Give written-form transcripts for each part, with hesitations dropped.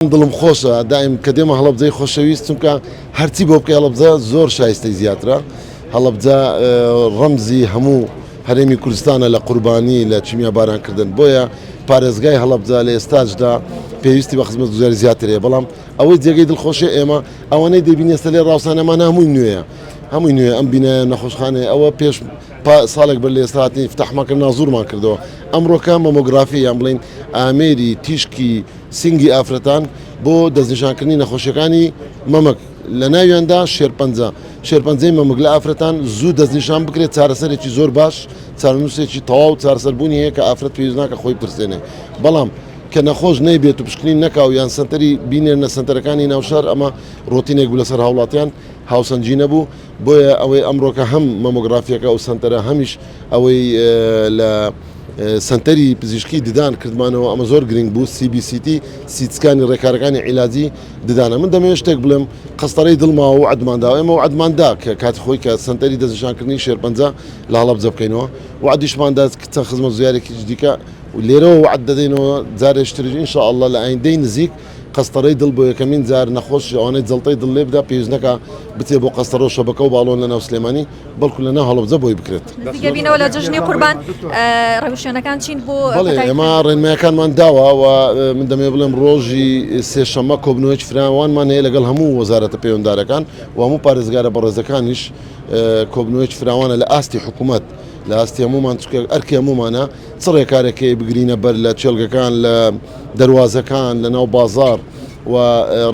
دڵم خۆشە دائیم کە دێمە هەڵەبجەی خۆشەویست چونکە هەرچی بۆ بکەی هەڵەبجە زۆر شایستەی زیاترە. هەڵەبجە ڕەمزی هەموو هەرێمی کوردستانە لە قوربانی لە چیمیا بارانکردن، بۆیە پارێزگای هەڵەبجە لە ئێستاچدا پێویستی بە خزمەتگوزاری زیاترەیە، بەڵام ئەوەی جێگەی دڵخۆشی ئێمە ئەوانەی دەبینی ئێستا لێ ڕاوسانەمان هەمووی نوێیە، هەمووی نوێ ئەم بینایە نەخۆشخانەیە ئەوە پێش ساڵێک بەر لە ئێستا هاتنی فتحماکردنا زوورمان کردەوە. ئەمڕۆکە مەمۆگرافی یان بڵین ئامێری تیشکی سینگی ئافرەتان بۆ دەستنیشانکردنی نەخۆشیەکانی مەمک لە ناویاندا شێرپەنجەی مەمک لە ئافرەتان زوو دەستنیشان بکرێت، چارەسەرێکی زۆر باش، چارەنووسێکی تەواو چارەسەربوونی هەیە کە ئافرەت پێویست ناکە خۆی بترسێنێ. بەڵام کە نەخۆش نەیبێت و پشکنین نەکاو یان سنتەری بینێنە سنتەرەکانی ناوشار، ئەمە ڕۆتینێک بوو لەسەر هاوڵاتیان هاوسەنجی نەبوو. بۆیە ئەوەی ئەمڕۆکە هەم مەمۆگرافیەکە و سنتەرە هەمیش ئەوەی لە سنتەری پزیشکی ددان کردمانەوە، ئەمە زۆر گرنگ بوو. CBCT سیتسکانی ڕێکارەکانی عیلاجی ددانە. من دەمەوێت شتێک بڵێم، قەستەرەی دڵماوە و عەدماندا ئێمە وعدماندا کە کاتی خۆی کە سنتەری دەستنیشانکردنی شێرپەنجە لە هەڵەبجە بکەینەوە، وعدیشماندا چەند خزمەتگوزاریێکی دیکە و لێرەوە وعد دەدەینەوە جارێشتری ئینشاءالله لە ئایندەی نزیک قەستەرەی دڵ بۆ یەکەمین جار نەخۆش ئەوانەی جەڵتەی دڵ لێ بدا پێویست نەکا بچێ بۆ قەستەرە و شەبەکە و باڵۆن لە ناو سلێمانی، بەڵکو لە ناو هەڵەبجە بۆی بکرێت. بینەوە لە جژنی قوربان ڕێوشێنەکان چین بۆ بەڵێ ئێمە ڕێنمایەکانمان داوە و من دەمێ بڵێم ڕۆژی سێشەممە کۆبنەوەیەکی فراوانمان هەیە لەگەڵ هەموو وەزارەتە پەیوەنددارەکان و هەموو پارێزگارە بەڕێزەکانیش کۆبنەوەیەکی فراوانە لە ئاستی حکوومەت، لە ئاستی هەمومان چکە ئەرکی هەمومانە چ ڕێکارێکی بگرینە بەر لە چێلگەکان، لە دەواازەکان، لە ناو بازار و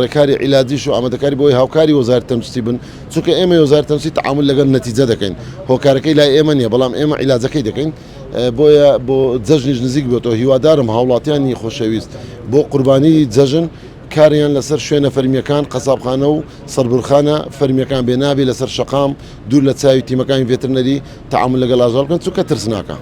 ڕێکاری عیلاجیش و ئامادەکاری بۆی هاوکاری وەزارەتی تەندروستی بن، چونکە ئێمە وەزارەتی تەندروستی تەعامل لەگەڵ نەتیجە دەکەین، هۆکارەکەی لای ئێمە نییە، بەڵام ئێمە عیلاجەکەی دەکەین. بۆیە بۆ جەژنیش نزیک بێتەوە. هیوادارم هاوڵاتیانی خۆشەویست بۆ قوربانی جەژن کاریان لەسەر شوێنە فەرمیەکان، قەسابخانە و سەربڕخانە فەرمیەکان بێ نابێ لەسەر شەقام دوور لە چاوی تیمەکانی ڤێترنەری تەعامل لەگەڵ ئاژەڵ بکەن، چونکە ترس ناکە.